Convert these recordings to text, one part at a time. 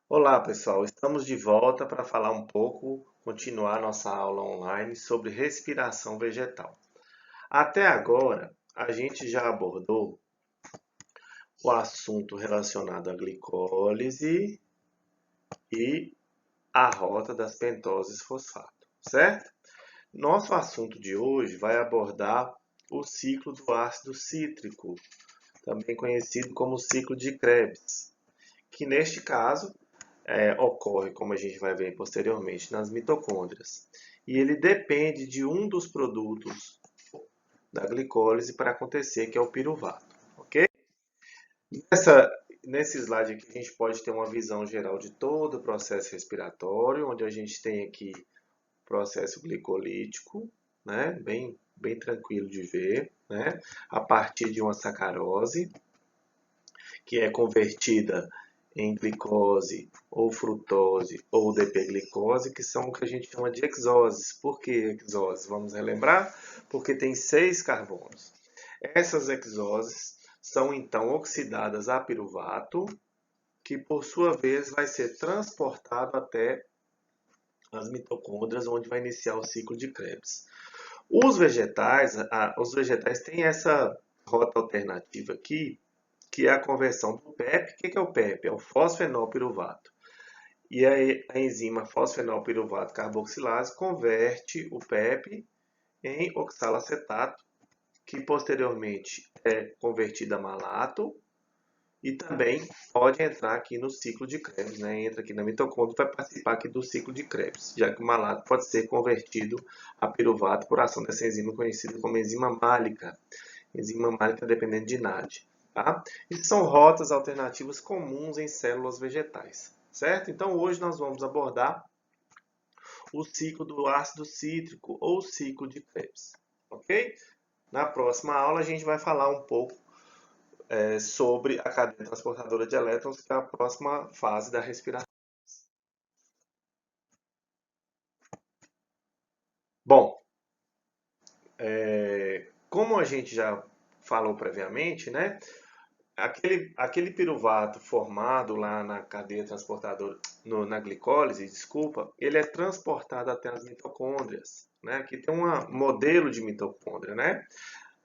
Olá, pessoal. Estamos de volta para falar um pouco, continuar nossa aula online sobre respiração vegetal. Até agora, a gente já abordou o assunto relacionado à glicólise e a rota das pentoses fosfato, certo? Nosso assunto de hoje vai abordar o ciclo do ácido cítrico, também conhecido como ciclo de Krebs, que neste caso ocorre, como a gente vai ver posteriormente, nas mitocôndrias. E ele depende de um dos produtos da glicólise para acontecer, que é o piruvato. Ok? Nessa, nesse slide aqui, a gente pode ter uma visão geral de todo o processo respiratório, onde a gente tem aqui o processo glicolítico, né? Bem tranquilo de ver, né? A partir de uma sacarose, que é convertida em glicose ou frutose ou depeglicose, que são o que a gente chama de exoses. Por que exoses? Vamos relembrar? Porque tem 6 carbonos. Essas exoses são então oxidadas a piruvato, que por sua vez vai ser transportado até as mitocôndrias, onde vai iniciar o ciclo de Krebs. Os vegetais têm essa rota alternativa aqui, que é a conversão do PEP. O que é o PEP? É o fosfenolpiruvato. E a enzima fosfenolpiruvato carboxilase converte o PEP em oxalacetato, que posteriormente é convertido a malato e também pode entrar aqui no ciclo de Krebs, né? Entra aqui na mitocôndria e vai participar aqui do ciclo de Krebs, já que o malato pode ser convertido a piruvato por ação dessa enzima conhecida como enzima málica dependente de NAD. Tá? Isso são rotas alternativas comuns em células vegetais, certo? Então hoje nós vamos abordar o ciclo do ácido cítrico ou ciclo de Krebs, ok? Na próxima aula a gente vai falar um pouco sobre a cadeia transportadora de elétrons, que é a próxima fase da respiração. Bom, como a gente já falou previamente, né? Aquele piruvato formado lá na cadeia transportadora, na glicólise, desculpa, ele é transportado até as mitocôndrias, né? Aqui tem um modelo de mitocôndria, né?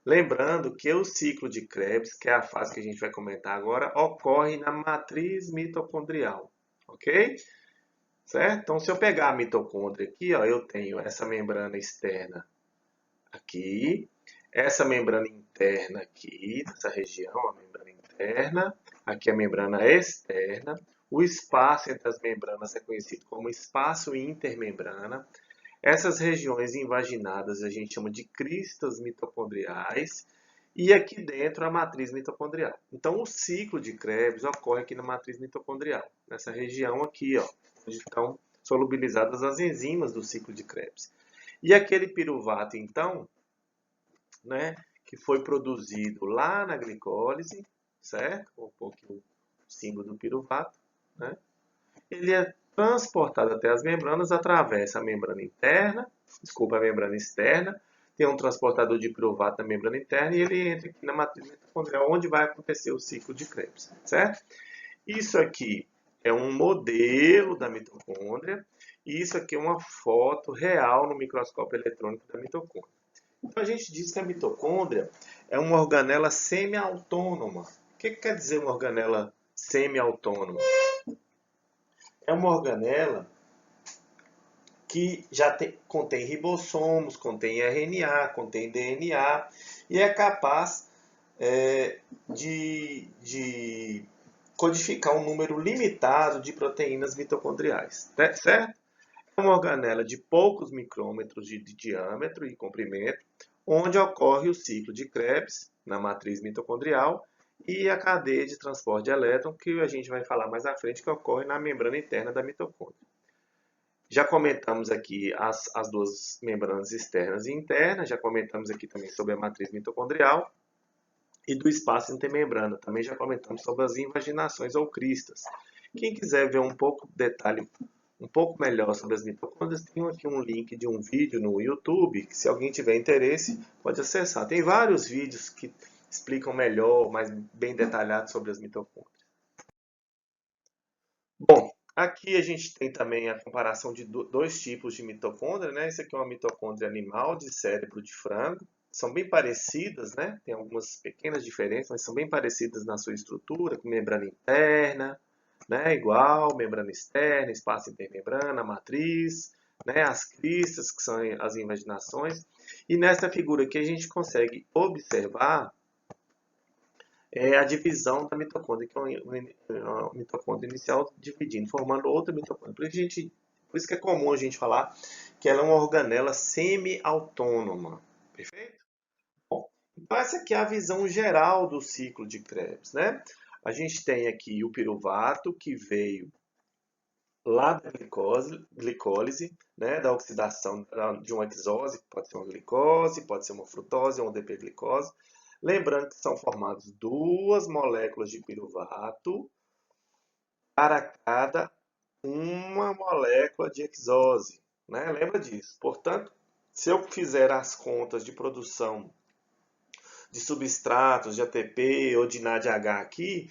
Lembrando que o ciclo de Krebs, que é a fase que a gente vai comentar agora, ocorre na matriz mitocondrial, ok? Certo? Então, se eu pegar a mitocôndria aqui, ó, eu tenho essa membrana externa aqui, essa membrana interna aqui, nessa região, a membrana interna, aqui a membrana externa. O espaço entre as membranas é conhecido como espaço intermembrana. Essas regiões invaginadas a gente chama de cristas mitocondriais. E aqui dentro a matriz mitocondrial. Então o ciclo de Krebs ocorre aqui na matriz mitocondrial, nessa região aqui, ó, onde estão solubilizadas as enzimas do ciclo de Krebs. E aquele piruvato, então, né, que foi produzido lá na glicólise, certo? Um pouquinho o símbolo do piruvato, né? Ele é transportado até as membranas, atravessa a membrana interna, desculpa, a membrana externa, tem um transportador de piruvato na membrana interna e ele entra aqui na matriz mitocondrial, onde vai acontecer o ciclo de Krebs, certo? Isso aqui é um modelo da mitocôndria e isso aqui é uma foto real no microscópio eletrônico da mitocôndria. Então a gente diz que a mitocôndria é uma organela semi-autônoma. O que quer dizer uma organela semi-autônoma? É uma organela que contém ribossomos, contém RNA, contém DNA e é capaz de codificar um número limitado de proteínas mitocondriais, certo? É uma organela de poucos micrômetros de diâmetro e comprimento, onde ocorre o ciclo de Krebs na matriz mitocondrial e a cadeia de transporte de elétron, que a gente vai falar mais à frente, que ocorre na membrana interna da mitocôndria. Já comentamos aqui as duas membranas externas e internas, já comentamos aqui também sobre a matriz mitocondrial e do espaço intermembrana. Também já comentamos sobre as invaginações ou cristas. Quem quiser ver um pouco detalhe, um pouco melhor sobre as mitocôndrias, tem aqui um link de um vídeo no YouTube, que se alguém tiver interesse, pode acessar. Tem vários vídeos que explicam melhor, mais bem detalhado sobre as mitocôndrias. Bom, Aqui a gente tem também a comparação de dois tipos de mitocôndria, né? Esse aqui é uma mitocôndria animal de cérebro de frango. São bem parecidas, né? Tem algumas pequenas diferenças, mas são bem parecidas na sua estrutura, com membrana interna, né? Igual, membrana externa, espaço intermembrana, matriz, né? As cristas, que são as invaginações. E nessa figura aqui a gente consegue observar a divisão da mitocôndria, que é uma mitocôndria inicial dividindo, formando outra mitocôndria. Por isso que é comum a gente falar que ela é uma organela semi-autônoma. Perfeito? Bom, então essa aqui é a visão geral do ciclo de Krebs, né? A gente tem aqui o piruvato, que veio lá da glicólise, né, da oxidação de uma hexose, pode ser uma glicose, pode ser uma frutose ou uma depeglicose. Lembrando que são formadas duas moléculas de piruvato para cada uma molécula de hexose, né? Lembra disso. Portanto, se eu fizer as contas de produção de substratos, de ATP ou de NADH aqui,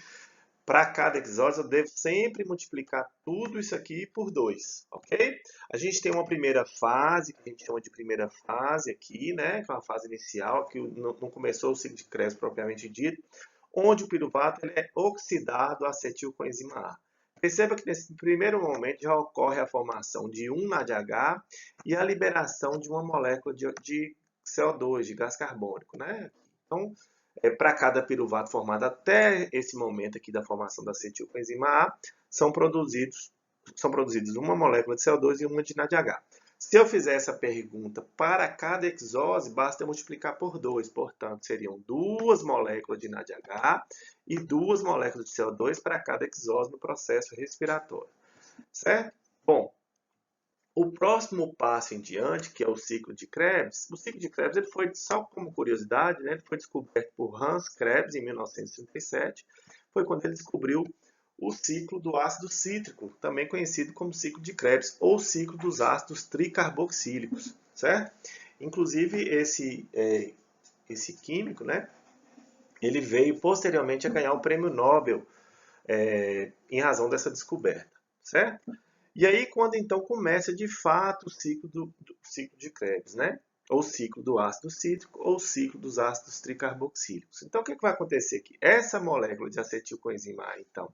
para cada hexose, eu devo sempre multiplicar tudo isso aqui por 2, ok? A gente tem uma primeira fase, que a gente chama de primeira fase aqui, né? Que é uma fase inicial, que não começou o ciclo de Krebs propriamente dito, onde o piruvato ele é oxidado a acetilcoenzima A. Perceba que nesse primeiro momento já ocorre a formação de um NADH e a liberação de uma molécula de CO2, de gás carbônico, né? Então, para cada piruvato formado até esse momento aqui da formação da acetilcoenzima A, são produzidos uma molécula de CO2 e uma de NADH. Se eu fizer essa pergunta para cada hexose, basta eu multiplicar por 2. Portanto, seriam duas moléculas de NADH e duas moléculas de CO2 para cada hexose no processo respiratório. Certo? Bom, o próximo passo em diante, que é o ciclo de Krebs, o ciclo de Krebs ele foi, só como curiosidade, né, ele foi descoberto por Hans Krebs em 1937, foi quando ele descobriu o ciclo do ácido cítrico, também conhecido como ciclo de Krebs, ou ciclo dos ácidos tricarboxílicos, certo? Inclusive, esse químico, né, ele veio posteriormente a ganhar o prêmio Nobel em razão dessa descoberta, certo? E aí, quando então começa de fato o ciclo ciclo de Krebs, né? Ou ciclo do ácido cítrico, ou ciclo dos ácidos tricarboxílicos. Então, o que vai acontecer aqui? Essa molécula de acetilcoenzima A, então,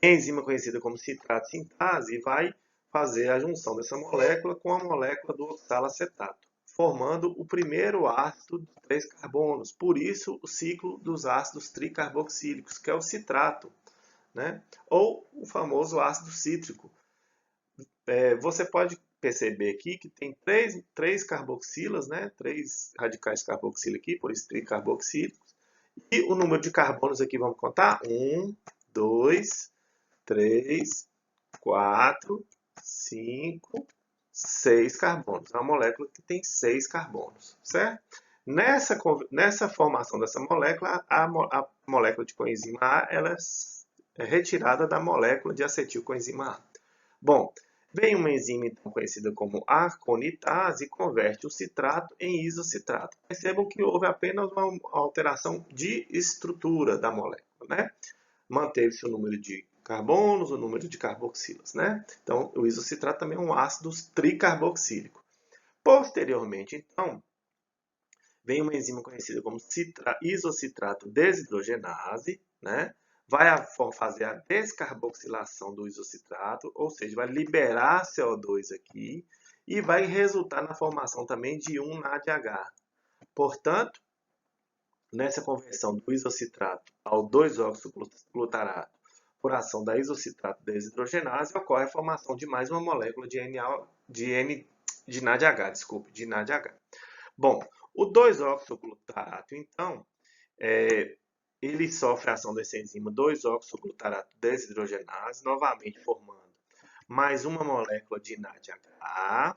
é a enzima conhecida como citrato sintase, e vai fazer a junção dessa molécula com a molécula do oxalacetato, formando o primeiro ácido de 3 carbonos. Por isso, o ciclo dos ácidos tricarboxílicos, que é o citrato, né? Ou o famoso ácido cítrico. Você pode perceber aqui que tem três carboxilas, né? Três radicais de carboxila aqui, por isso tricarboxílicos. E o número de carbonos aqui, vamos contar? 1, 2, 3, 4, 5, 6 carbonos. É uma molécula que tem 6 carbonos, certo? Nessa formação dessa molécula, a molécula de coenzima A ela é retirada da molécula de acetilcoenzima A. Bom, vem uma enzima então conhecida como aconitase e converte o citrato em isocitrato. Percebam que houve apenas uma alteração de estrutura da molécula, né? Manteve-se o número de carbonos, o número de carboxilas, né? Então, o isocitrato também é um ácido tricarboxílico. Posteriormente, então, vem uma enzima conhecida como isocitrato desidrogenase, né? Vai fazer a descarboxilação do isocitrato, ou seja, vai liberar CO2 aqui e vai resultar na formação também de um NADH. Portanto, nessa conversão do isocitrato ao 2-oxoglutarato por ação da isocitrato desidrogenase, ocorre a formação de mais uma molécula de NADH, de NADH. Bom, o 2-oxoglutarato, então, ele sofre a ação dessa enzima 2-oxoglutarato desidrogenase, novamente formando mais uma molécula de NADH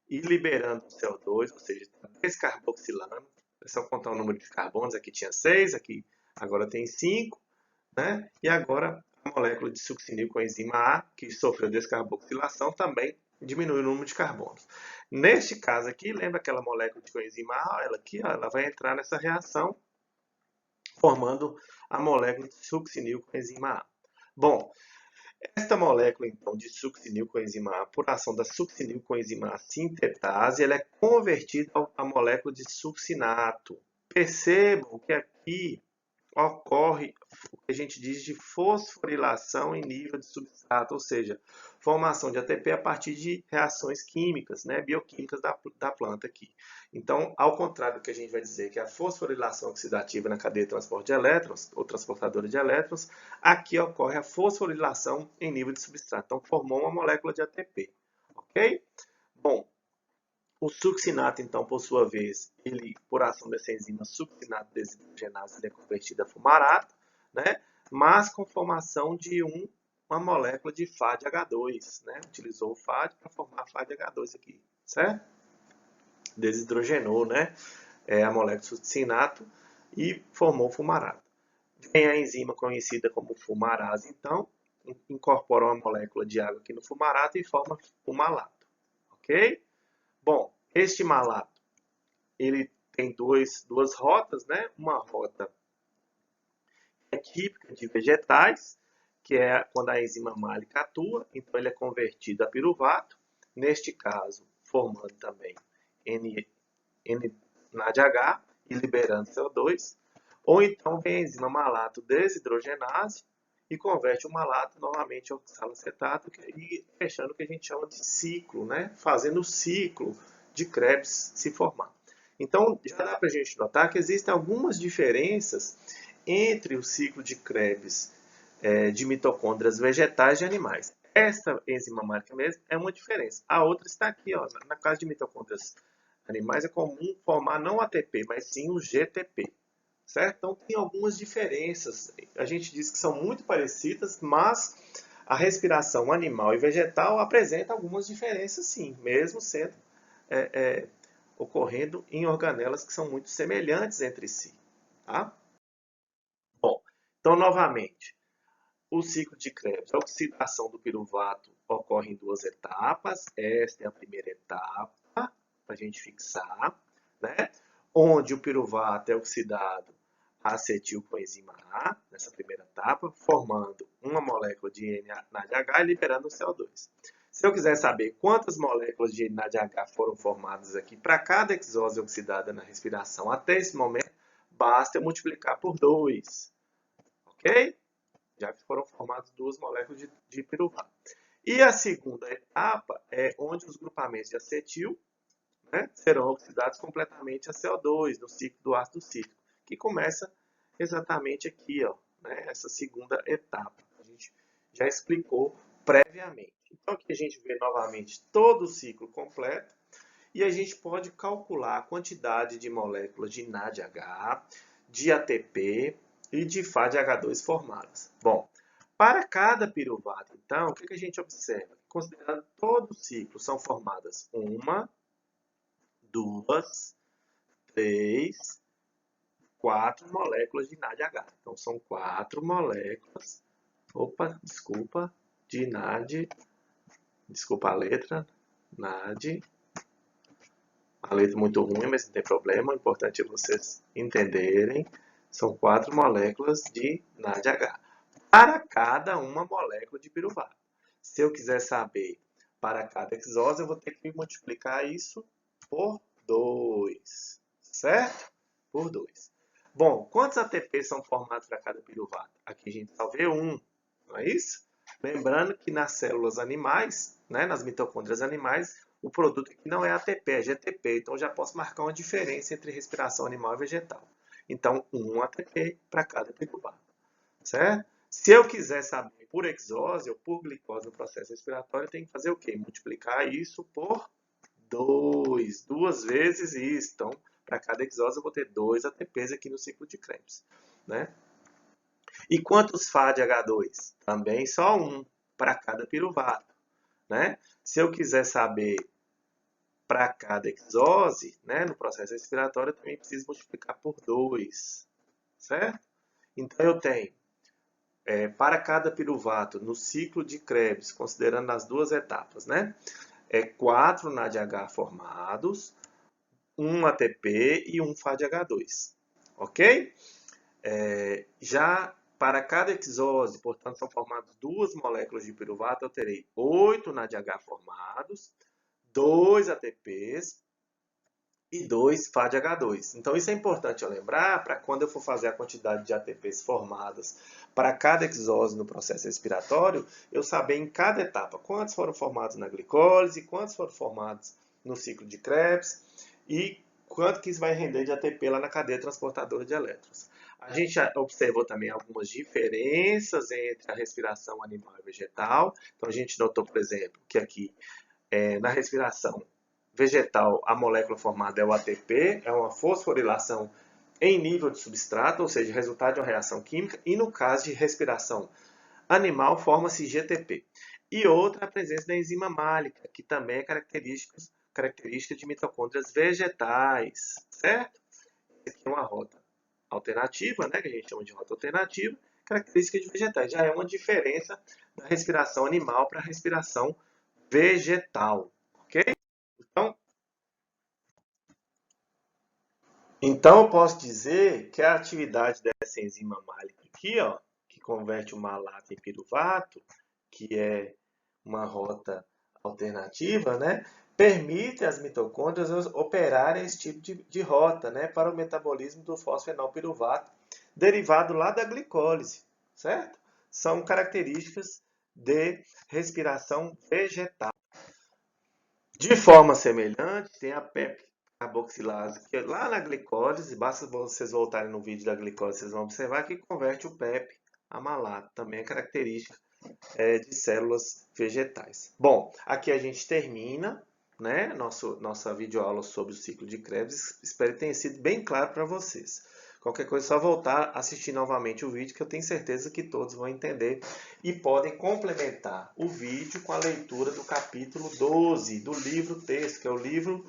e liberando o CO2, ou seja, está descarboxilando. É só contar o número de carbonos, aqui tinha 6, aqui agora tem 5, né? E agora a molécula de succinil com a enzima A, que sofreu descarboxilação, também diminui o número de carbonos. Neste caso aqui, lembra aquela molécula de coenzima A? Ela aqui, ó, ela vai entrar nessa reação, formando a molécula de succinil com a enzima A. Bom, Esta molécula, então, de succinilcoenzima A, por ação da succinilcoenzima A sintetase, ela é convertida à molécula de succinato. Percebam que aqui ocorre o que a gente diz de fosforilação em nível de substrato, ou seja, formação de ATP a partir de reações químicas, né, bioquímicas da planta aqui. Então, ao contrário do que a gente vai dizer que é a fosforilação oxidativa na cadeia de transporte de elétrons, ou transportadora de elétrons, aqui ocorre a fosforilação em nível de substrato. Então, formou uma molécula de ATP, ok? Bom, o succinato, então, por sua vez, ele, por ação dessa enzima succinato desidrogenase, ele é convertido a fumarato, né? Mas com formação de uma molécula de FADH2, né? Utilizou o FAD para formar FADH2 aqui, certo? Desidrogenou, né? A molécula de succinato e formou fumarato. Vem a enzima conhecida como fumarase, então, incorpora uma molécula de água aqui no fumarato e forma fumalato, ok? Bom, este malato, ele tem duas rotas, né? Uma rota é típica de vegetais, que é quando a enzima málica atua, então ele é convertido a piruvato, neste caso, formando também NADH e liberando CO2, ou então vem a enzima malato desidrogenase e converte o malato novamente ao oxalacetato e fechando o que a gente chama de ciclo, né? Fazendo o ciclo de Krebs se formar. Então, já dá para a gente notar que existem algumas diferenças entre o ciclo de Krebs de mitocôndrias vegetais e animais. Esta enzima málica mesmo é uma diferença. A outra está aqui, ó, na casa de mitocôndrias animais é comum formar não ATP, mas sim o GTP. Certo? Então tem algumas diferenças. A gente diz que são muito parecidas, mas a respiração animal e vegetal apresenta algumas diferenças sim, mesmo sendo ocorrendo em organelas que são muito semelhantes entre si. Tá? Bom, então novamente, o ciclo de Krebs, a oxidação do piruvato ocorre em duas etapas. Esta é a primeira etapa, para a gente fixar, né? Onde o piruvato é oxidado a acetilcoenzima A, nessa primeira etapa, formando uma molécula de NADH e liberando o CO2. Se eu quiser saber quantas moléculas de NADH foram formadas aqui para cada exose oxidada na respiração até esse momento, basta eu multiplicar por 2, ok? Já que foram formadas duas moléculas de piruvato. E a segunda etapa é onde os grupamentos de acetil, né, serão oxidados completamente a CO2 no ciclo do ácido cítrico, que começa exatamente aqui, ó, né, essa segunda etapa. A gente já explicou previamente. Então aqui a gente vê novamente todo o ciclo completo e a gente pode calcular a quantidade de moléculas de NADH, de ATP e de FADH2 formadas. Bom, para cada piruvato, então, o que a gente observa? Considerando todo o ciclo, são formadas uma, duas, três, 4 moléculas de NADH. Então, são 4 moléculas, desculpa, de NAD, desculpa a letra, NAD, a letra muito ruim, mas não tem problema, o importante é vocês entenderem, são 4 moléculas de NADH, para cada uma molécula de piruvato. Se eu quiser saber para cada exose, eu vou ter que multiplicar isso por 2, certo? Por 2. Bom, quantos ATPs são formados para cada piruvato? Aqui a gente só vê um, não é isso? Lembrando que nas células animais, né, nas mitocôndrias animais, o produto aqui não é ATP, é GTP. Então já posso marcar uma diferença entre respiração animal e vegetal. Então, um ATP para cada piruvato, certo? Se eu quiser saber por exose ou por glicose no processo respiratório, eu tenho que fazer o quê? Multiplicar isso por 2, duas vezes isso. Então, para cada exose eu vou ter 2 ATPs aqui no ciclo de Krebs, né? E quantos FADH2? Também só um para cada piruvato, né? Se eu quiser saber para cada exose, né, no processo respiratório, eu também preciso multiplicar por 2, certo? Então eu tenho para cada piruvato no ciclo de Krebs, considerando as duas etapas, né? 4 NADH formados, 1 ATP e 1 FADH2, ok? Já para cada exose, portanto, são formadas 2 moléculas de piruvato, eu terei 8 NADH formados, 2 ATPs e 2 FADH2. Então, isso é importante eu lembrar para quando eu for fazer a quantidade de ATPs formadas para cada exose no processo respiratório, eu saber em cada etapa quantos foram formados na glicólise, quantos foram formados no ciclo de Krebs e quanto que isso vai render de ATP lá na cadeia transportadora de elétrons. A gente já observou também algumas diferenças entre a respiração animal e vegetal. Então, a gente notou, por exemplo, que aqui na respiração vegetal a molécula formada é o ATP, é uma fosforilação em nível de substrato, ou seja, resultado de uma reação química, e no caso de respiração animal forma-se GTP. E outra, a presença da enzima málica, que também é característica de mitocôndrias vegetais, certo? Aqui é uma rota alternativa, né, que a gente chama de rota alternativa, característica de vegetais. Já é uma diferença da respiração animal para a respiração vegetal, ok? Então eu posso dizer que a atividade dessa enzima málica aqui, ó, que converte o malato em piruvato, que é uma rota alternativa, né, permite às mitocôndrias operarem esse tipo de rota, né, para o metabolismo do fosfenolpiruvato, derivado lá da glicólise, certo? São características de respiração vegetal. De forma semelhante, tem a pep-carboxilase, que é lá na glicólise, basta vocês voltarem no vídeo da glicólise, vocês vão observar que converte o PEP a malato, também é característica de células vegetais. Bom, aqui a gente termina, né, nossa videoaula sobre o ciclo de Krebs. Espero que tenha sido bem claro para vocês. Qualquer coisa é só voltar, assistir novamente o vídeo, que eu tenho certeza que todos vão entender e podem complementar o vídeo com a leitura do capítulo 12 do livro texto, que é o livro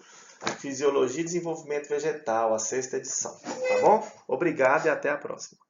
Fisiologia e Desenvolvimento Vegetal, a 6ª edição. Tá bom? Obrigado e até a próxima.